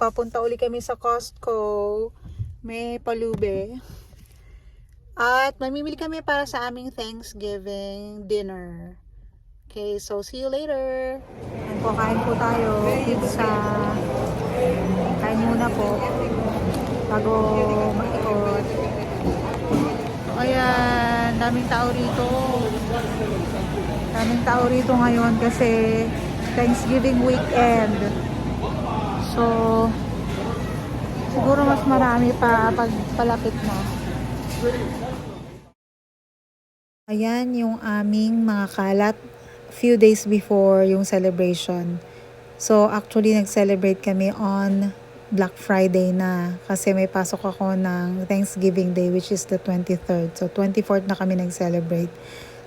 papunta uli kami sa Costco. May palube. At mamimili kami para sa aming Thanksgiving dinner. Okay, so see you later. Ayan po, kain po tayo. Pizza. Kain muna po. Bago mag-ikot. Ayan, daming tao rito. Daming tao rito ngayon kasi Thanksgiving weekend. So, siguro mas marami pa pag palapit na. Ayan yung aming mga kalat few days before yung celebration. So, actually nag-celebrate kami on Black Friday na kasi may pasok ako ng Thanksgiving Day which is the 23rd. So, 24th na kami nag-celebrate.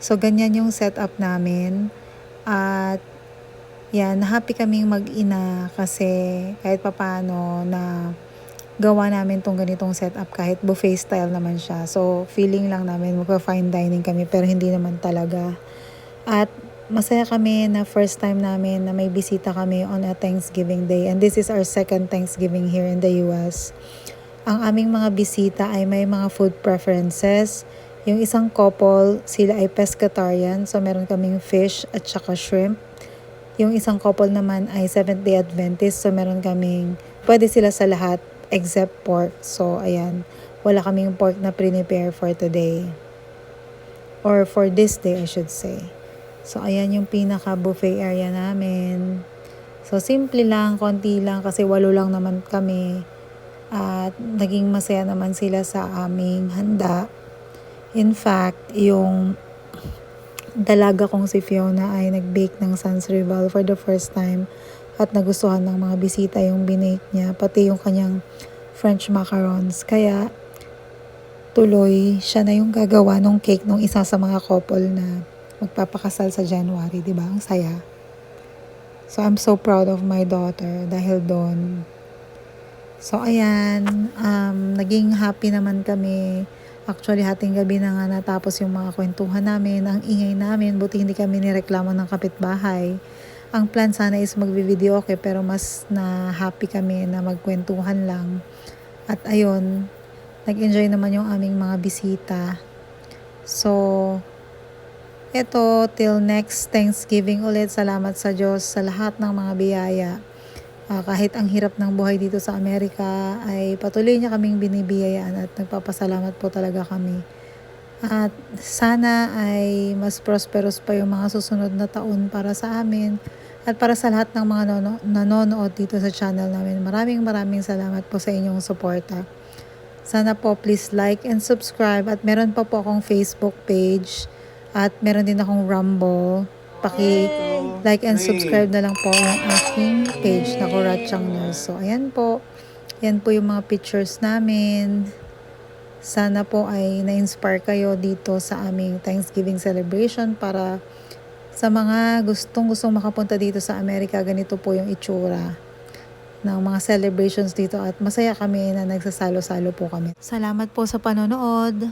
So, ganyan yung setup namin. At yan, happy kaming mag-ina kasi kahit papano na gawa namin tong ganitong setup kahit buffet style naman siya. So, feeling lang namin magpa-fine dining kami pero hindi naman talaga. At masaya kami na first time namin na may bisita kami on a Thanksgiving Day. And this is our second Thanksgiving here in the US. Ang aming mga bisita ay may mga food preferences. Yung isang couple, sila ay pescatarian. So, meron kaming fish at saka shrimp. Yung isang couple naman ay Seventh-day Adventist. So, meron kaming, pwede sila sa lahat except pork. So, ayan. Wala kaming pork na prepare for today. Or for this day, I should say. So, ayan yung pinaka-buffet area namin. So, simple lang, konti lang kasi 8 lang naman kami. At naging masaya naman sila sa aming handa. In fact, yung dalaga kong si Fiona ay nag-bake ng Sans Rival for the first time at nagustuhan ng mga bisita yung binake niya, pati yung kanyang French macarons. Kaya tuloy siya na yung gagawa ng cake ng isa sa mga couple na magpapakasal sa January, di ba? Ang saya. So I'm so proud of my daughter dahil doon. So ayan, naging happy naman kami. Actually, hating gabi na nga natapos yung mga kwentuhan namin, ang ingay namin, buti hindi kami nireklamo ng kapitbahay. Ang plan sana is magvi-video okay, pero mas na happy kami na magkwentuhan lang. At ayun, nag-enjoy naman yung aming mga bisita. So, eto, till next Thanksgiving ulit, salamat sa Diyos sa lahat ng mga biyaya. Kahit ang hirap ng buhay dito sa Amerika ay patuloy niya kaming binibiyayaan at nagpapasalamat po talaga kami. At sana ay mas prosperous pa yung mga susunod na taon para sa amin at para sa lahat ng mga nanonood dito sa channel namin. Maraming salamat po sa inyong suporta. Sana po please like and subscribe at meron pa po akong Facebook page at meron din akong Rumble. Paki-like and subscribe na lang po yung aking page na Kurachang News. So, ayan po. Yan po yung mga pictures namin. Sana po ay na-inspire kayo dito sa aming Thanksgiving celebration para sa mga gustong makapunta dito sa Amerika, ganito po yung itsura ng mga celebrations dito at masaya kami na nagsasalo-salo po kami. Salamat po sa panonood.